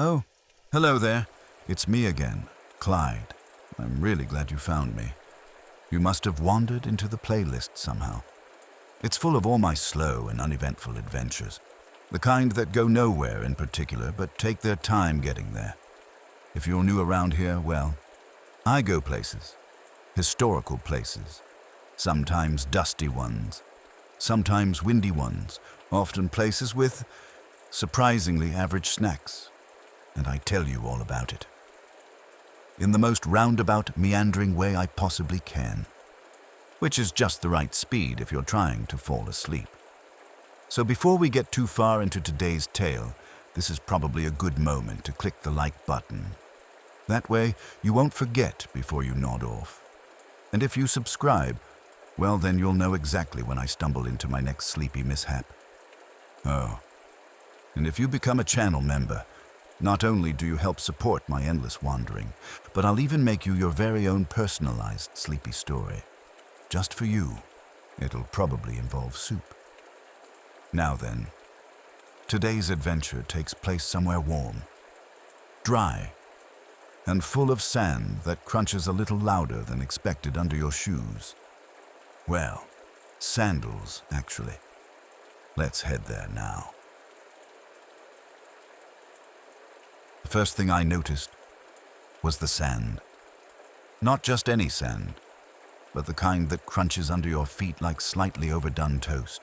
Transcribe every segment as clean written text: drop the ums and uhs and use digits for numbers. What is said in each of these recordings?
Oh, hello there. It's me again, Clyde. I'm really glad you found me. You must have wandered into the playlist somehow. It's full of all my slow and uneventful adventures. The kind that go nowhere in particular, but take their time getting there. If you're new around here, well, I go places. Historical places. Sometimes dusty ones. Sometimes windy ones. Often places with surprisingly average snacks. And I tell you all about it. In the most roundabout, meandering way I possibly can. Which is just the right speed if you're trying to fall asleep. So before we get too far into today's tale, this is probably a good moment to click the like button. That way, you won't forget before you nod off. And if you subscribe, well then you'll know exactly when I stumble into my next sleepy mishap. Oh, and if you become a channel member, not only do you help support my endless wandering, but I'll even make you your very own personalized sleepy story. Just for you. It'll probably involve soup. Now then, today's adventure takes place somewhere warm, dry, and full of sand that crunches a little louder than expected under your shoes. Well, sandals, actually. Let's head there now. The first thing I noticed was the sand. Not just any sand, but the kind that crunches under your feet like slightly overdone toast.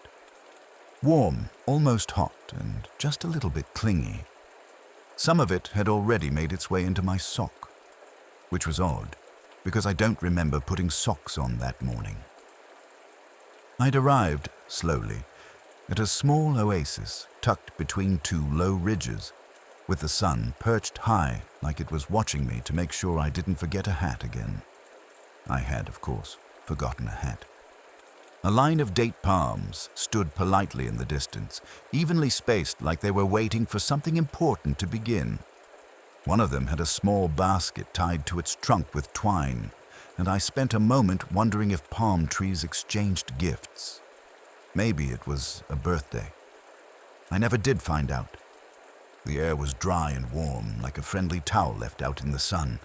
Warm, almost hot, and just a little bit clingy. Some of it had already made its way into my sock, which was odd, because I don't remember putting socks on that morning. I'd arrived, slowly, at a small oasis tucked between two low ridges, with the sun perched high like it was watching me to make sure I didn't forget a hat again. I had, of course, forgotten a hat. A line of date palms stood politely in the distance, evenly spaced like they were waiting for something important to begin. One of them had a small basket tied to its trunk with twine, and I spent a moment wondering if palm trees exchanged gifts. Maybe it was a birthday. I never did find out. The air was dry and warm, like a friendly towel left out in the sun.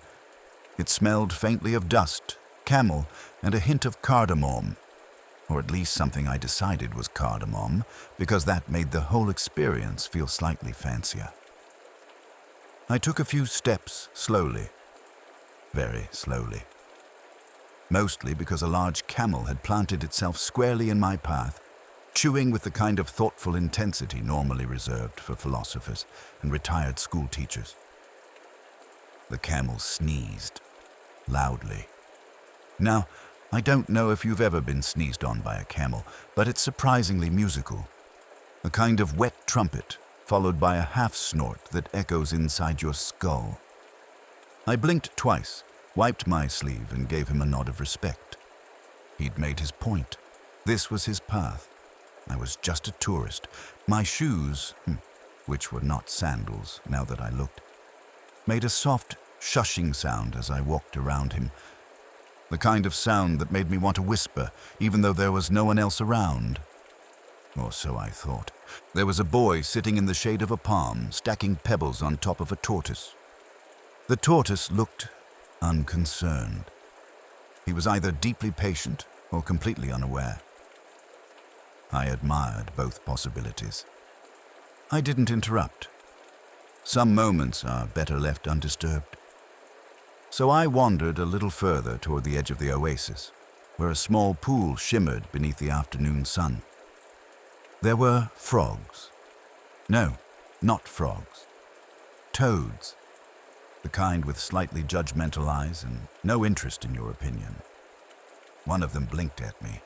It smelled faintly of dust, camel, and a hint of cardamom. Or at least something I decided was cardamom, because that made the whole experience feel slightly fancier. I took a few steps slowly, very slowly. Mostly because a large camel had planted itself squarely in my path, chewing with the kind of thoughtful intensity normally reserved for philosophers and retired school teachers. The camel sneezed, loudly. Now, I don't know if you've ever been sneezed on by a camel, but it's surprisingly musical. A kind of wet trumpet, followed by a half-snort that echoes inside your skull. I blinked twice, wiped my sleeve, and gave him a nod of respect. He'd made his point. This was his path. I was just a tourist. My shoes, which were not sandals now that I looked, made a soft, shushing sound as I walked around him. The kind of sound that made me want to whisper, even though there was no one else around. Or so I thought. There was a boy sitting in the shade of a palm, stacking pebbles on top of a tortoise. The tortoise looked unconcerned. He was either deeply patient or completely unaware. I admired both possibilities. I didn't interrupt. Some moments are better left undisturbed. So I wandered a little further toward the edge of the oasis, where a small pool shimmered beneath the afternoon sun. There were frogs. No, not frogs. Toads. The kind with slightly judgmental eyes and no interest in your opinion. One of them blinked at me.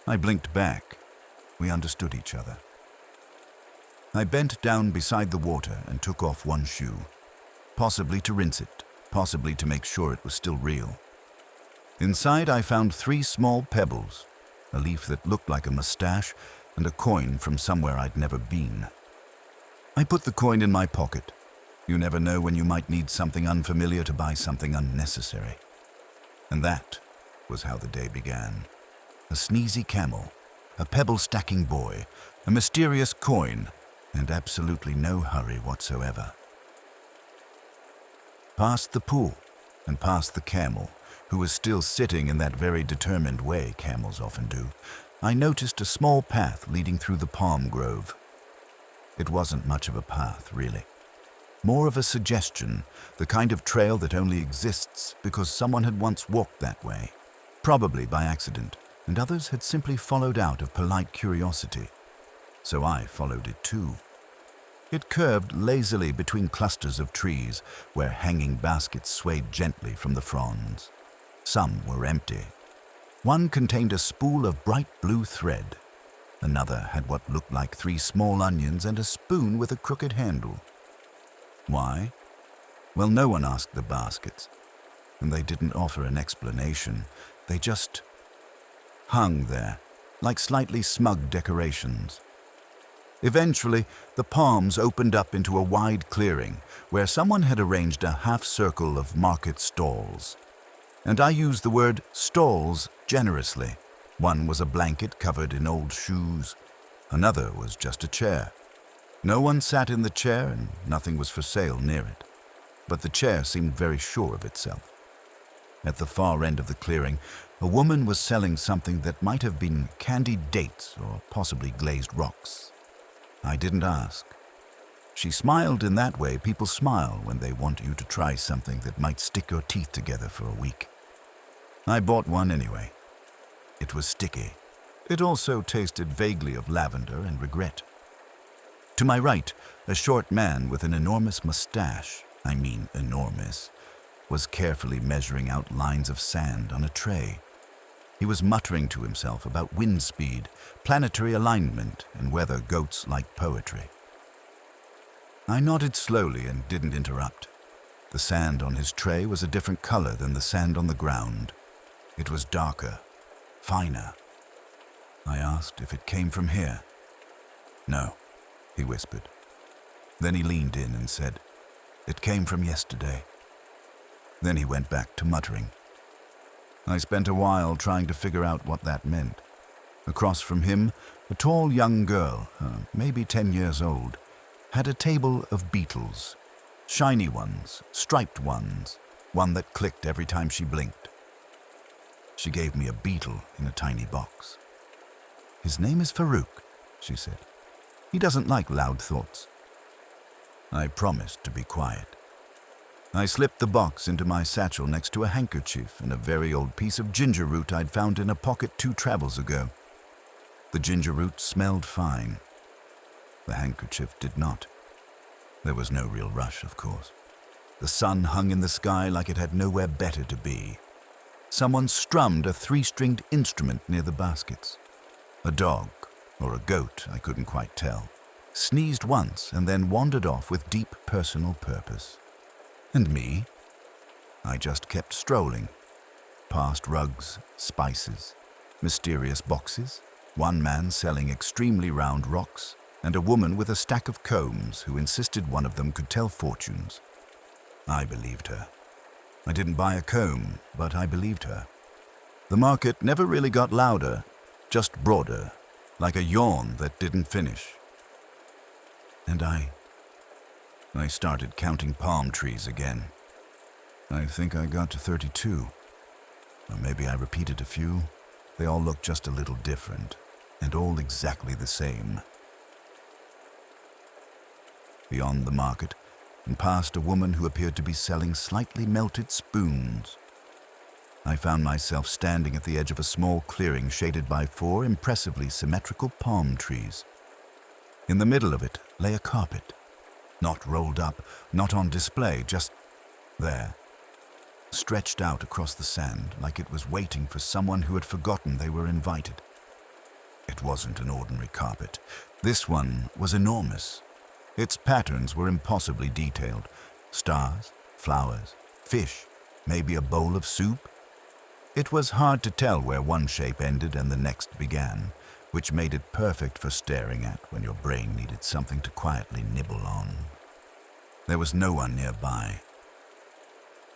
I blinked back. We understood each other. I bent down beside the water and took off one shoe, possibly to rinse it, possibly to make sure it was still real. Inside I found 3 small pebbles, a leaf that looked like a mustache, and a coin from somewhere I'd never been. I put the coin in my pocket. You never know when you might need something unfamiliar to buy something unnecessary. And that was how the day began. A sneezy camel, a pebble-stacking boy, a mysterious coin, and absolutely no hurry whatsoever. Past the pool and past the camel, who was still sitting in that very determined way camels often do, I noticed a small path leading through the palm grove. It wasn't much of a path, really. More of a suggestion, the kind of trail that only exists because someone had once walked that way, probably by accident, and others had simply followed out of polite curiosity. So I followed it too. It curved lazily between clusters of trees where hanging baskets swayed gently from the fronds. Some were empty. One contained a spool of bright blue thread. Another had what looked like 3 small onions and a spoon with a crooked handle. Why? Well, no one asked the baskets, and they didn't offer an explanation. They just hung there, like slightly smug decorations. Eventually, the palms opened up into a wide clearing where someone had arranged a half-circle of market stalls. And I use the word stalls generously. One was a blanket covered in old shoes. Another was just a chair. No one sat in the chair and nothing was for sale near it. But the chair seemed very sure of itself. At the far end of the clearing, a woman was selling something that might have been candied dates or possibly glazed rocks. I didn't ask. She smiled in that way people smile when they want you to try something that might stick your teeth together for a week. I bought one anyway. It was sticky. It also tasted vaguely of lavender and regret. To my right, a short man with an enormous mustache, I mean enormous, was carefully measuring out lines of sand on a tray. He was muttering to himself about wind speed, planetary alignment, and whether goats like poetry. I nodded slowly and didn't interrupt. The sand on his tray was a different color than the sand on the ground. It was darker, finer. I asked if it came from here. No, he whispered. Then he leaned in and said, "It came from yesterday." Then he went back to muttering. I spent a while trying to figure out what that meant. Across from him, a tall young girl, maybe 10 years old, had a table of beetles. Shiny ones, striped ones, one that clicked every time she blinked. She gave me a beetle in a tiny box. "His name is Farouk," she said. "He doesn't like loud thoughts." I promised to be quiet. I slipped the box into my satchel next to a handkerchief and a very old piece of ginger root I'd found in a pocket 2 travels ago. The ginger root smelled fine. The handkerchief did not. There was no real rush, of course. The sun hung in the sky like it had nowhere better to be. Someone strummed a 3-stringed instrument near the baskets. A dog, or a goat, I couldn't quite tell, sneezed once and then wandered off with deep personal purpose. And me? I just kept strolling, past rugs, spices, mysterious boxes, one man selling extremely round rocks, and a woman with a stack of combs who insisted one of them could tell fortunes. I believed her. I didn't buy a comb, but I believed her. The market never really got louder, just broader, like a yawn that didn't finish. And I started counting palm trees again. I think I got to 32. Or maybe I repeated a few. They all looked just a little different, and all exactly the same. Beyond the market, and past a woman who appeared to be selling slightly melted spoons, I found myself standing at the edge of a small clearing shaded by 4 impressively symmetrical palm trees. In the middle of it lay a carpet. Not rolled up, not on display, just there, stretched out across the sand like it was waiting for someone who had forgotten they were invited. It wasn't an ordinary carpet. This one was enormous. Its patterns were impossibly detailed. Stars, flowers, fish, maybe a bowl of soup. It was hard to tell where one shape ended and the next began, which made it perfect for staring at when your brain needed something to quietly nibble on. There was no one nearby.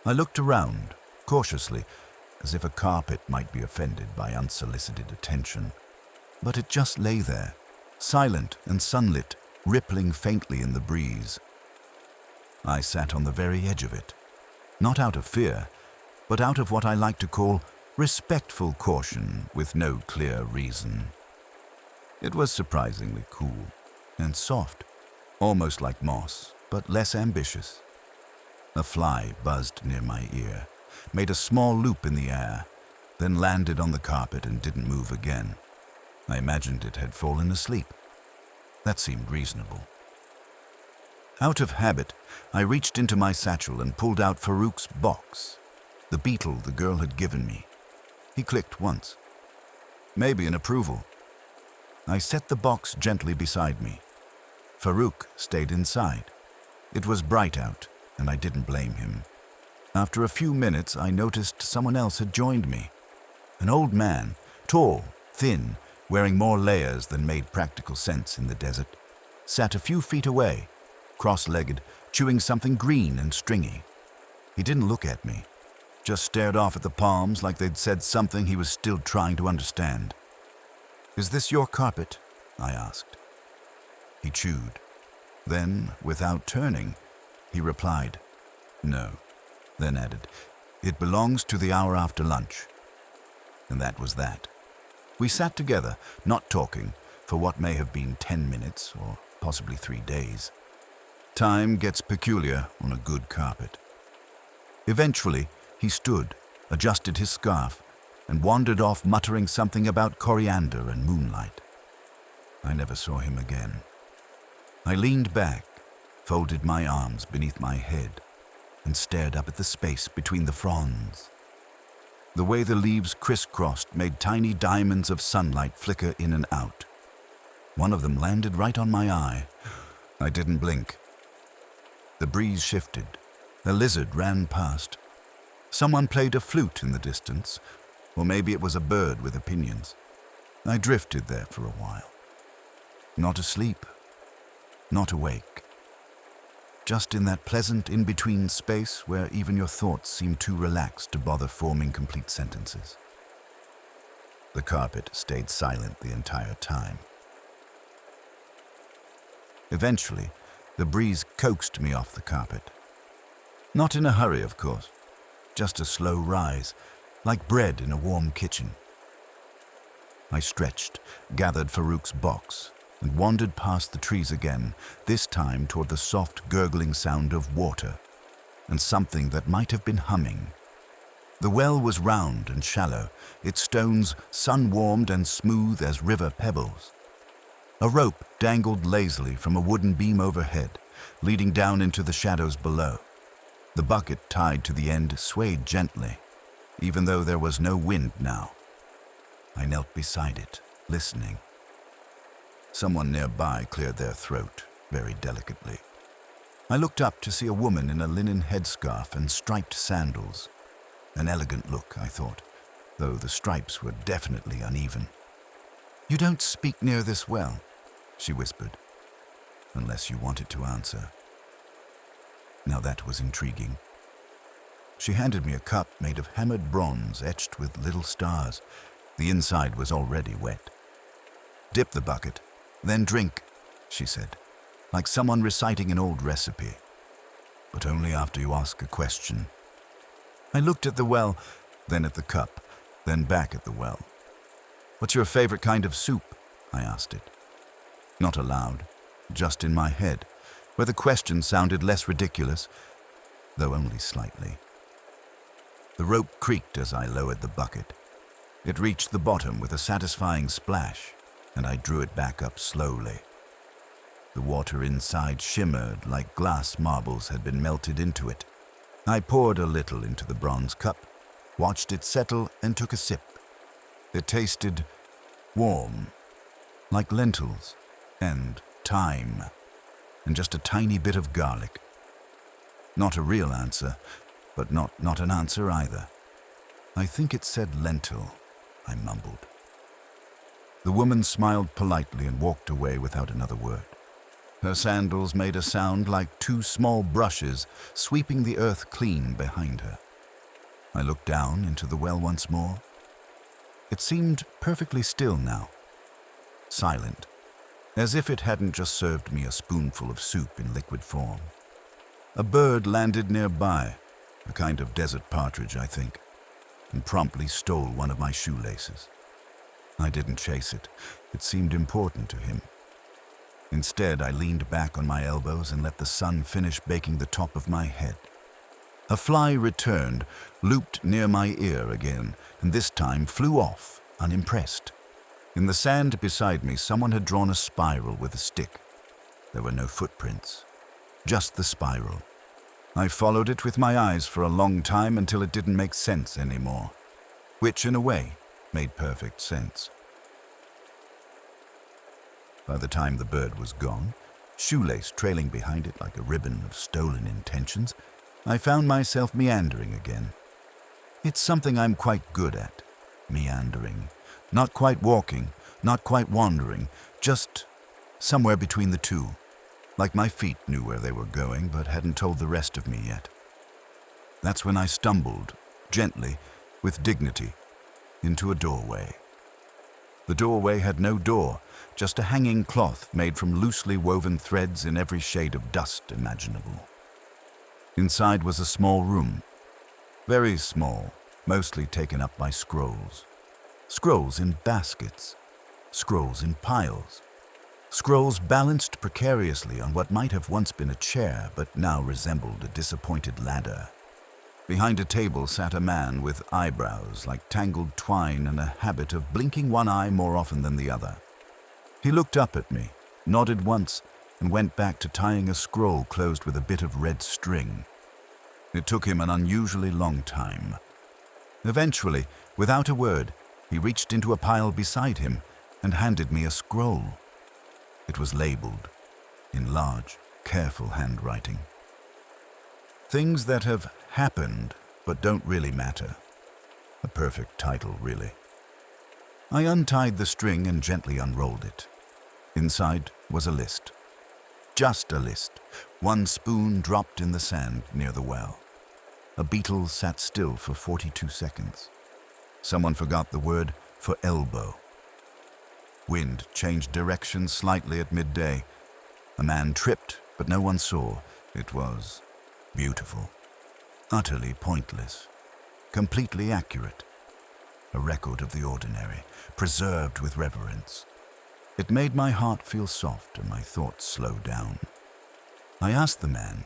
I looked around, cautiously, as if a carpet might be offended by unsolicited attention. But it just lay there, silent and sunlit, rippling faintly in the breeze. I sat on the very edge of it, Not out of fear, but out of what I like to call respectful caution with no clear reason. It was surprisingly cool and soft, almost like moss, but less ambitious. A fly buzzed near my ear, made a small loop in the air, then landed on the carpet and didn't move again. I imagined it had fallen asleep. That seemed reasonable. Out of habit, I reached into my satchel and pulled out Farouk's box, the beetle the girl had given me. He clicked once. Maybe in approval. I set the box gently beside me. Farouk stayed inside. It was bright out, and I didn't blame him. After a few minutes, I noticed someone else had joined me. An old man, tall, thin, wearing more layers than made practical sense in the desert, sat a few feet away, cross-legged, chewing something green and stringy. He didn't look at me, just stared off at the palms like they'd said something he was still trying to understand. "Is this your carpet?" I asked. He chewed. Then, without turning, he replied, "No," then added, "It belongs to the hour after lunch." And that was that. We sat together, not talking, for what may have been 10 minutes or possibly 3 days. Time gets peculiar on a good carpet. Eventually, he stood, adjusted his scarf, and wandered off muttering something about coriander and moonlight. I never saw him again. I leaned back, folded my arms beneath my head, and stared up at the space between the fronds. The way the leaves crisscrossed made tiny diamonds of sunlight flicker in and out. One of them landed right on my eye. I didn't blink. The breeze shifted. A lizard ran past. Someone played a flute in the distance, or maybe it was a bird with opinions. I drifted there for a while. Not asleep, not awake. Just in that pleasant in-between space where even your thoughts seem too relaxed to bother forming complete sentences. The carpet stayed silent the entire time. Eventually, the breeze coaxed me off the carpet. Not in a hurry, of course, just a slow rise, like bread in a warm kitchen. I stretched, gathered Farouk's box, and wandered past the trees again, this time toward the soft gurgling sound of water, and something that might have been humming. The well was round and shallow, its stones sun-warmed and smooth as river pebbles. A rope dangled lazily from a wooden beam overhead, leading down into the shadows below. The bucket tied to the end swayed gently, even though there was no wind now. I knelt beside it, listening. Someone nearby cleared their throat, very delicately. I looked up to see a woman in a linen headscarf and striped sandals. An elegant look, I thought, though the stripes were definitely uneven. "You don't speak near this well," she whispered, "unless you wanted to answer." Now that was intriguing. She handed me a cup made of hammered bronze etched with little stars. The inside was already wet. "Dip the bucket, then drink," she said, like someone reciting an old recipe. "But only after you ask a question." I looked at the well, then at the cup, then back at the well. "What's your favorite kind of soup?" I asked it. Not aloud, just in my head, where the question sounded less ridiculous, though only slightly. The rope creaked as I lowered the bucket. It reached the bottom with a satisfying splash, and I drew it back up slowly. The water inside shimmered like glass marbles had been melted into it. I poured a little into the bronze cup, watched it settle, and took a sip. It tasted warm, like lentils and thyme, and just a tiny bit of garlic. Not a real answer, but not an answer either. "I think it said lentil," I mumbled. The woman smiled politely and walked away without another word. Her sandals made a sound like 2 small brushes sweeping the earth clean behind her. I looked down into the well once more. It seemed perfectly still now, silent, as if it hadn't just served me a spoonful of soup in liquid form. A bird landed nearby, a kind of desert partridge, I think, and promptly stole one of my shoelaces. I didn't chase it. It seemed important to him. Instead, I leaned back on my elbows and let the sun finish baking the top of my head. A fly returned, looped near my ear again, and this time flew off, unimpressed. In the sand beside me, someone had drawn a spiral with a stick. There were no footprints, just the spiral. I followed it with my eyes for a long time until it didn't make sense anymore, which, in a way, made perfect sense. By the time the bird was gone, shoelace trailing behind it like a ribbon of stolen intentions, I found myself meandering again. It's something I'm quite good at, meandering. Not quite walking, not quite wandering, just somewhere between the two. Like my feet knew where they were going, but hadn't told the rest of me yet. That's when I stumbled, gently, with dignity, into a doorway. The doorway had no door, just a hanging cloth made from loosely woven threads in every shade of dust imaginable. Inside was a small room, very small, mostly taken up by scrolls. Scrolls in baskets, scrolls in piles, scrolls balanced precariously on what might have once been a chair but now resembled a disappointed ladder. Behind a table sat a man with eyebrows like tangled twine and a habit of blinking one eye more often than the other. He looked up at me, nodded once, and went back to tying a scroll closed with a bit of red string. It took him an unusually long time. Eventually, without a word, he reached into a pile beside him and handed me a scroll. It was labeled, in large, careful handwriting. Things that have happened but don't really matter. A perfect title, really. I untied the string and gently unrolled it. Inside was a list. Just a list. One spoon dropped in the sand near the well. A beetle sat still for 42 seconds. Someone forgot the word for elbow. Wind changed direction slightly at midday. A man tripped, but no one saw. It was beautiful. Utterly pointless. Completely accurate. A record of the ordinary, preserved with reverence. It made my heart feel soft and my thoughts slow down. I asked the man,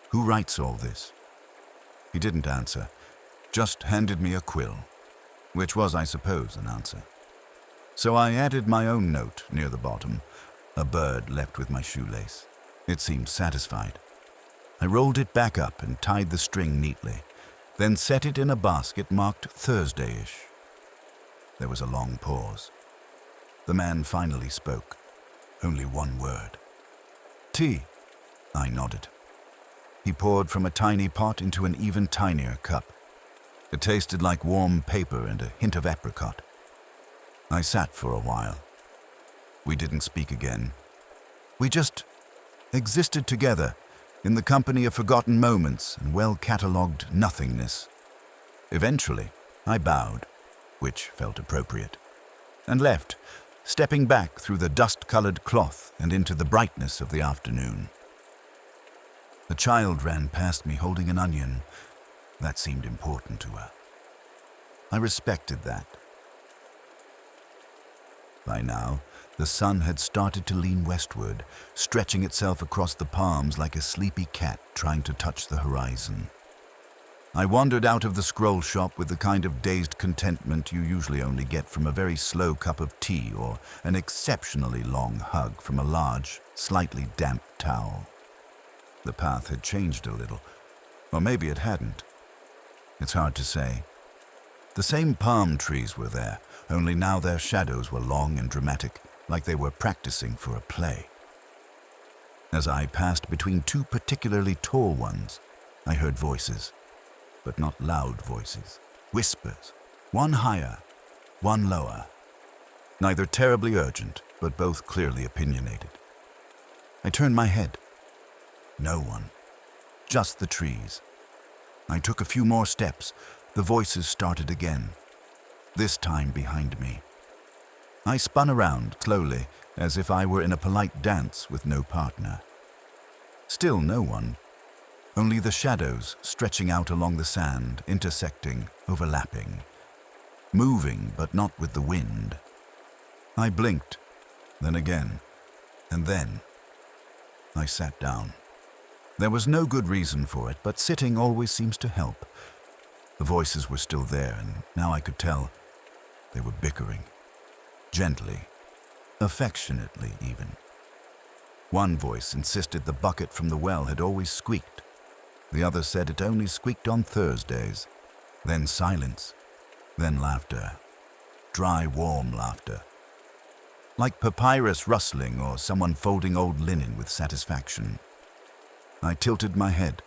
"Who writes all this?" He didn't answer, just handed me a quill, which was, I suppose, an answer. So I added my own note near the bottom, a bird left with my shoelace. It seemed satisfied. I rolled it back up and tied the string neatly, then set it in a basket marked Thursday-ish. There was a long pause. The man finally spoke. Only one word. "Tea." I nodded. He poured from a tiny pot into an even tinier cup. It tasted like warm paper and a hint of apricot. I sat for a while. We didn't speak again. We just existed together in the company of forgotten moments and well-catalogued nothingness. Eventually, I bowed, which felt appropriate, and left, stepping back through the dust-colored cloth and into the brightness of the afternoon. A child ran past me holding an onion. That seemed important to her. I respected that. By now, the sun had started to lean westward, stretching itself across the palms like a sleepy cat trying to touch the horizon. I wandered out of the scroll shop with the kind of dazed contentment you usually only get from a very slow cup of tea or an exceptionally long hug from a large, slightly damp towel. The path had changed a little, or maybe it hadn't. It's hard to say. The same palm trees were there, only now their shadows were long and dramatic, like they were practicing for a play. As I passed between two particularly tall ones, I heard voices, but not loud voices. Whispers, one higher, one lower. Neither terribly urgent, but both clearly opinionated. I turned my head. No one. Just the trees. I took a few more steps. The voices started again, this time behind me. I spun around slowly, as if I were in a polite dance with no partner. Still no one. only the shadows stretching out along the sand, intersecting, overlapping, moving but not with the wind. I blinked, then again, and then I sat down. There was no good reason for it, but sitting always seems to help. The voices were still there, and now I could tell they were bickering. Gently, affectionately even. One voice insisted the bucket from the well had always squeaked. The other said it only squeaked on Thursdays. Then silence, then laughter. Dry, warm laughter. Like papyrus rustling or someone folding old linen with satisfaction. I tilted my head.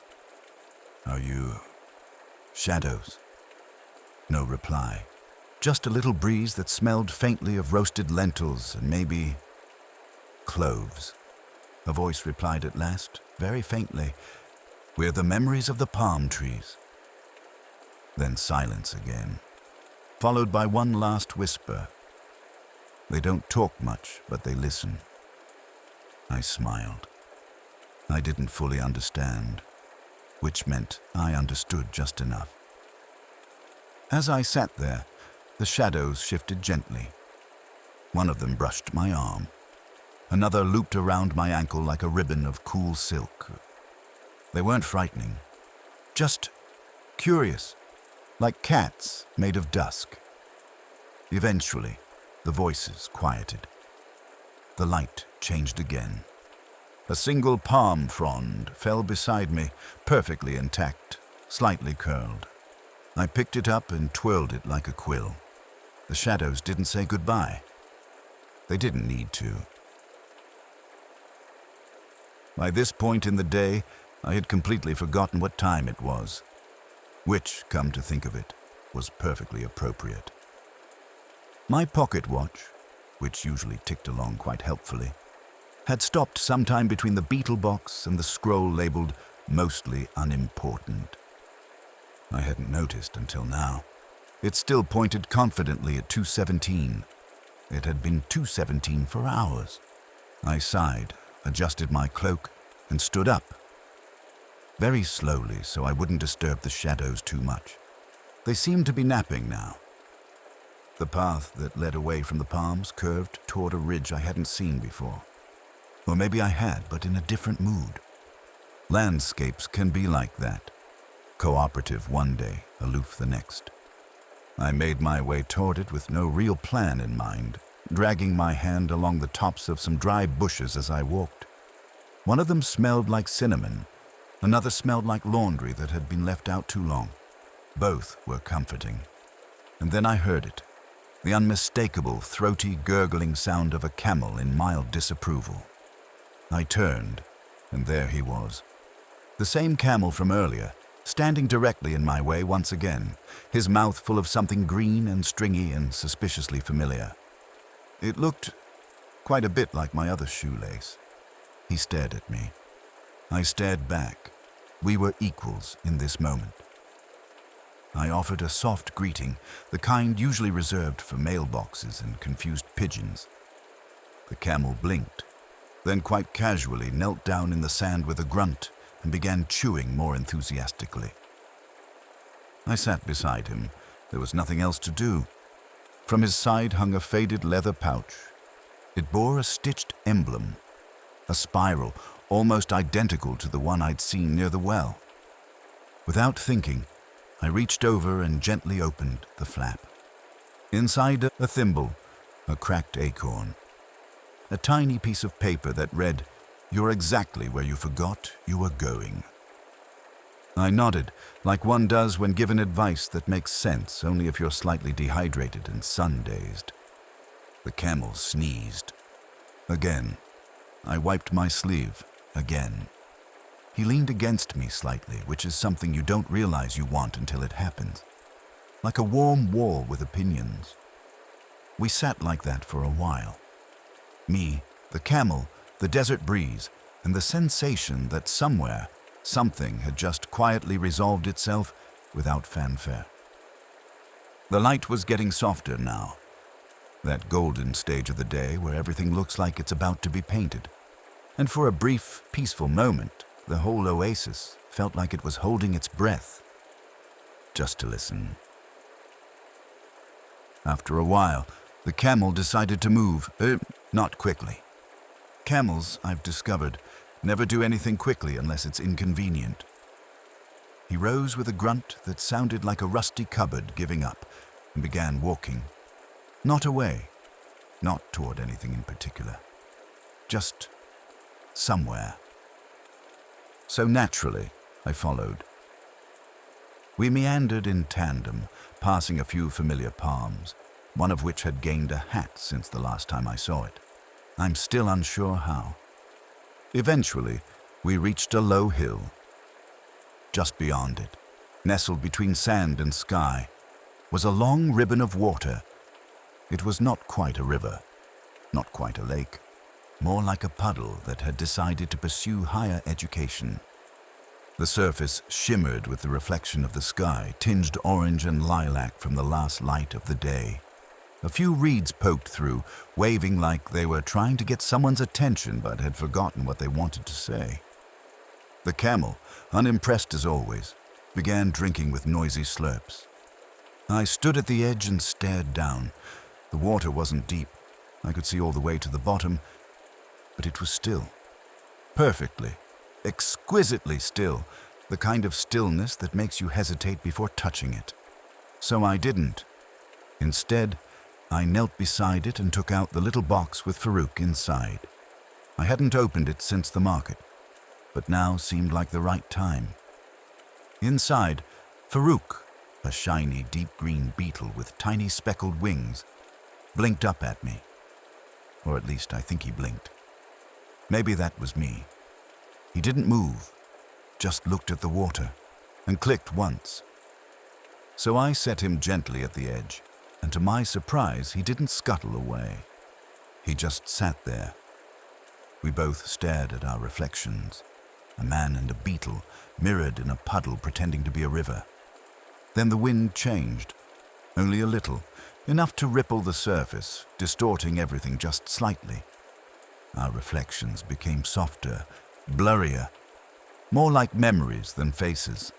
Are you shadows? No reply. Just a little breeze that smelled faintly of roasted lentils and maybe cloves. A voice replied at last, very faintly, "We're the memories of the palm trees." Then silence again, followed by one last whisper. They don't talk much, but they listen. I smiled. I didn't fully understand, which meant I understood just enough. As I sat there, the shadows shifted gently. One of them brushed my arm. Another looped around my ankle like a ribbon of cool silk. They weren't frightening, just curious, like cats made of dusk. Eventually, the voices quieted. The light changed again. A single palm frond fell beside me, perfectly intact, slightly curled. I picked it up and twirled it like a quill. The shadows didn't say goodbye. They didn't need to. By this point in the day, I had completely forgotten what time it was, which, come to think of it, was perfectly appropriate. My pocket watch, which usually ticked along quite helpfully, had stopped sometime between the beetle box and the scroll labeled "mostly unimportant." I hadn't noticed until now. It still pointed confidently at 2:17. It had been 2:17 for hours. I sighed, adjusted my cloak, and stood up. Very slowly, so I wouldn't disturb the shadows too much. They seemed to be napping now. The path that led away from the palms curved toward a ridge I hadn't seen before. Or maybe I had, but in a different mood. Landscapes can be like that. Cooperative one day, aloof the next. I made my way toward it with no real plan in mind, dragging my hand along the tops of some dry bushes as I walked. One of them smelled like cinnamon. Another smelled like laundry that had been left out too long. Both were comforting. And then I heard it, the unmistakable, throaty, gurgling sound of a camel in mild disapproval. I turned, and there he was. The same camel from earlier, standing directly in my way once again, his mouth full of something green and stringy and suspiciously familiar. It looked quite a bit like my other shoelace. He stared at me. I stared back. We were equals in this moment. I offered a soft greeting, the kind usually reserved for mailboxes and confused pigeons. The camel blinked, then quite casually knelt down in the sand with a grunt and began chewing more enthusiastically. I sat beside him. There was nothing else to do. From his side hung a faded leather pouch. It bore a stitched emblem, a spiral almost identical to the one I'd seen near the well. Without thinking, I reached over and gently opened the flap. Inside a thimble, a cracked acorn. A tiny piece of paper that read, "You're exactly where you forgot you were going." I nodded, like one does when given advice that makes sense only if you're slightly dehydrated and sun-dazed. The camel sneezed. Again. I wiped my sleeve. Again. He leaned against me slightly, which is something you don't realize you want until it happens. Like a warm wall with opinions. We sat like that for a while. Me, the camel, the desert breeze, and the sensation that somewhere, something had just quietly resolved itself without fanfare. The light was getting softer now. That golden stage of the day where everything looks like it's about to be painted. And for a brief, peaceful moment, the whole oasis felt like it was holding its breath, just to listen. After a while, the camel decided to move, not quickly. Camels, I've discovered, never do anything quickly unless it's inconvenient. He rose with a grunt that sounded like a rusty cupboard giving up and began walking. Not away, not toward anything in particular, just somewhere. So naturally, I followed. We meandered in tandem, passing a few familiar palms, one of which had gained a hat since the last time I saw it. I'm still unsure how. Eventually, we reached a low hill. Just beyond it, nestled between sand and sky, was a long ribbon of water. It was not quite a river, not quite a lake, more like a puddle that had decided to pursue higher education. The surface shimmered with the reflection of the sky, tinged orange and lilac from the last light of the day. A few reeds poked through, waving like they were trying to get someone's attention but had forgotten what they wanted to say. The camel, unimpressed as always, began drinking with noisy slurps. I stood at the edge and stared down. The water wasn't deep. I could see all the way to the bottom, but it was still. Perfectly, exquisitely still, the kind of stillness that makes you hesitate before touching it. So I didn't. Instead, I knelt beside it and took out the little box with Farouk inside. I hadn't opened it since the market, but now seemed like the right time. Inside, Farouk, a shiny deep green beetle with tiny speckled wings, blinked up at me. Or at least I think he blinked. Maybe that was me. He didn't move, just looked at the water, and clicked once. So I set him gently at the edge, and to my surprise, he didn't scuttle away. He just sat there. We both stared at our reflections, a man and a beetle, mirrored in a puddle pretending to be a river. Then the wind changed, only a little, enough to ripple the surface, distorting everything just slightly. Our reflections became softer, blurrier, more like memories than faces.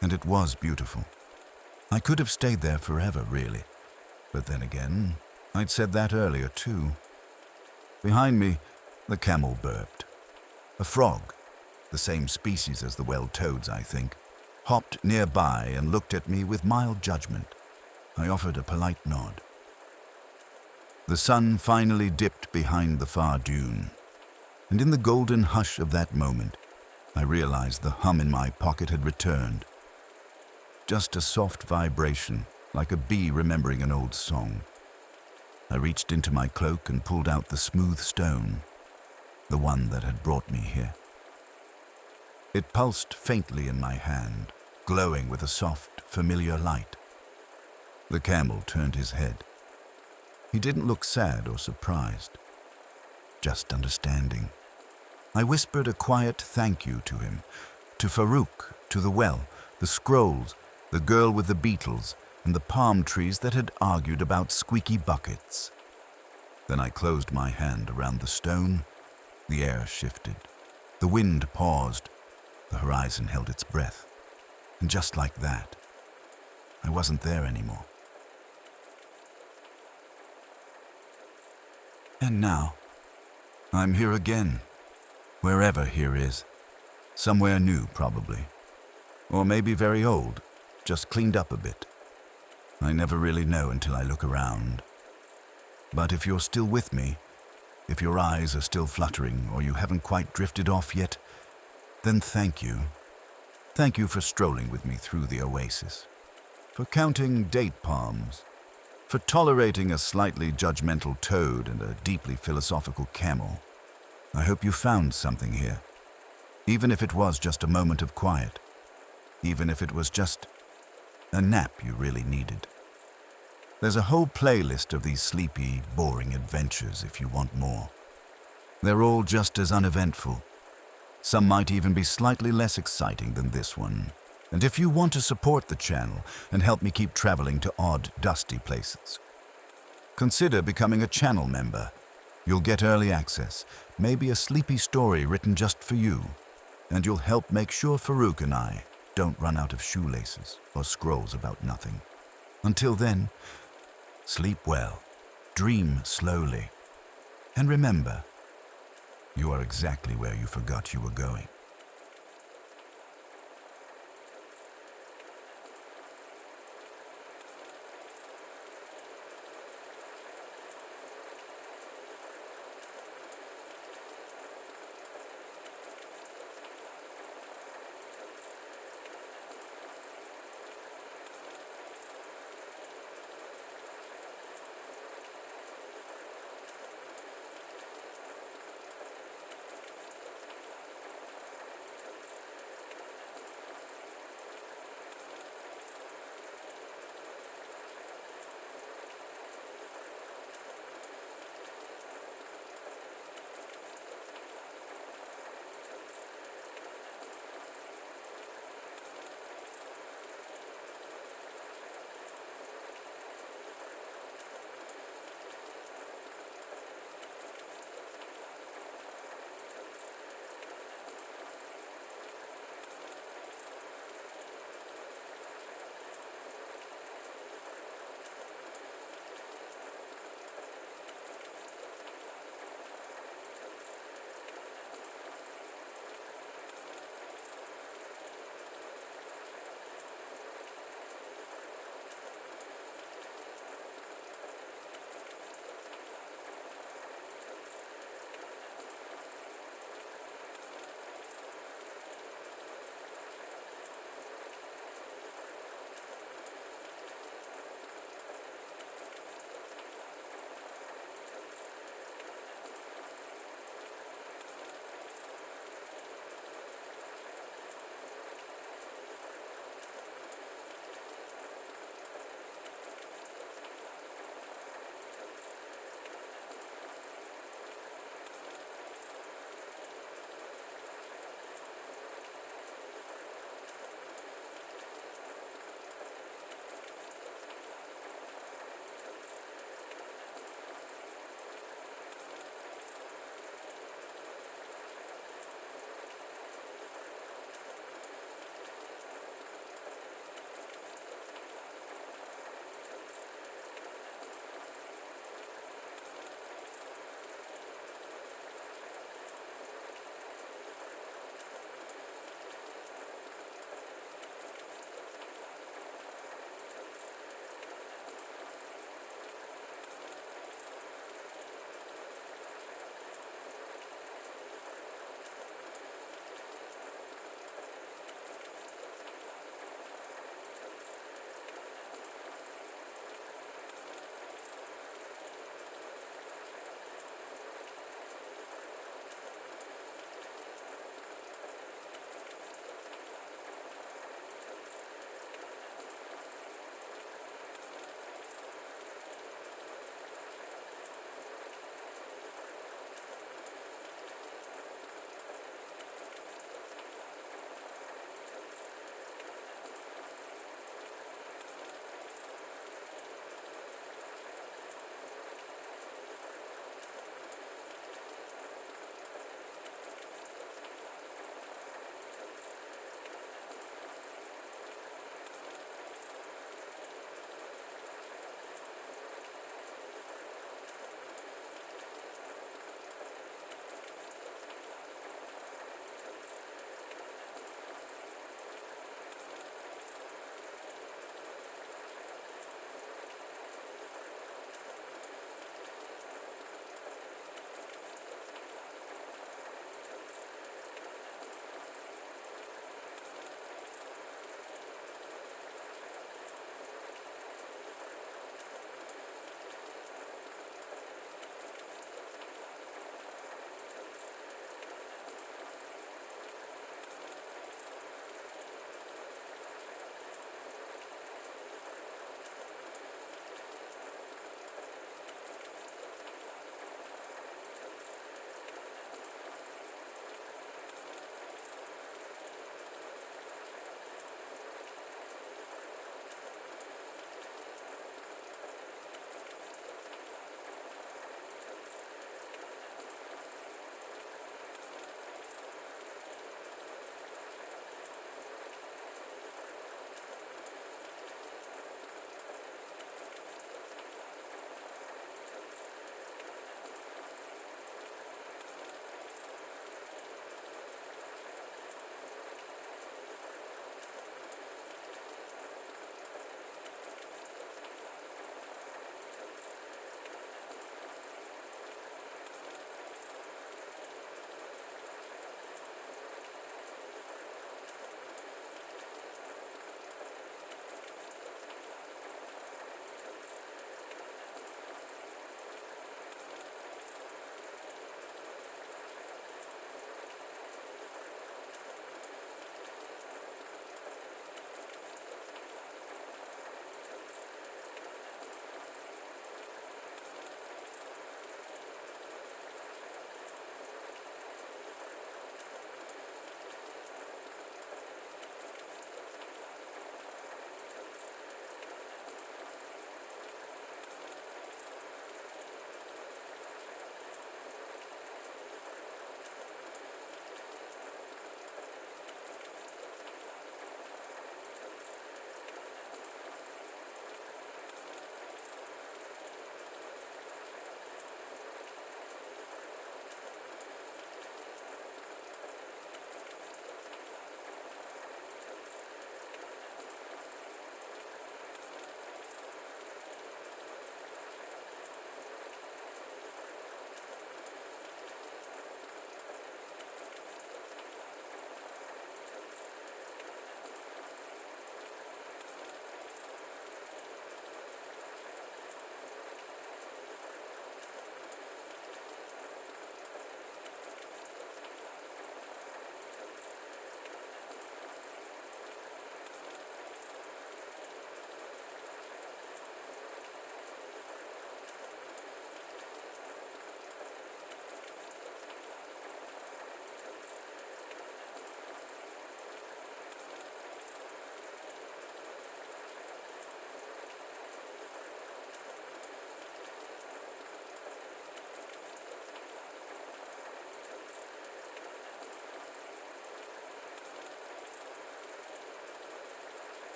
And it was beautiful. I could have stayed there forever, really. But then again, I'd said that earlier, too. Behind me, the camel burped. A frog, the same species as the well-toads, I think, hopped nearby and looked at me with mild judgment. I offered a polite nod. The sun finally dipped behind the far dune, and in the golden hush of that moment, I realized the hum in my pocket had returned. Just a soft vibration, like a bee remembering an old song. I reached into my cloak and pulled out the smooth stone, the one that had brought me here. It pulsed faintly in my hand, glowing with a soft, familiar light. The camel turned his head. He didn't look sad or surprised, just understanding. I whispered a quiet thank you to him, to Farouk, to the well, the scrolls, the girl with the beetles, and the palm trees that had argued about squeaky buckets. Then I closed my hand around the stone. The air shifted. The wind paused. The horizon held its breath. And just like that, I wasn't there anymore. And now, I'm here again, wherever here is. Somewhere new, probably. Or maybe very old, just cleaned up a bit. I never really know until I look around. But if you're still with me, if your eyes are still fluttering or you haven't quite drifted off yet, then thank you. Thank you for strolling with me through the oasis, for counting date palms, for tolerating a slightly judgmental toad and a deeply philosophical camel. I hope you found something here, even if it was just a moment of quiet, even if it was just a nap you really needed. There's a whole playlist of these sleepy, boring adventures if you want more. They're all just as uneventful. Some might even be slightly less exciting than this one. And if you want to support the channel and help me keep traveling to odd, dusty places, consider becoming a channel member. You'll get early access, maybe a sleepy story written just for you, And you'll help make sure Farouk and I don't run out of shoelaces or scrolls about nothing. Until then, sleep well, dream slowly, and remember, you are exactly where you forgot you were going.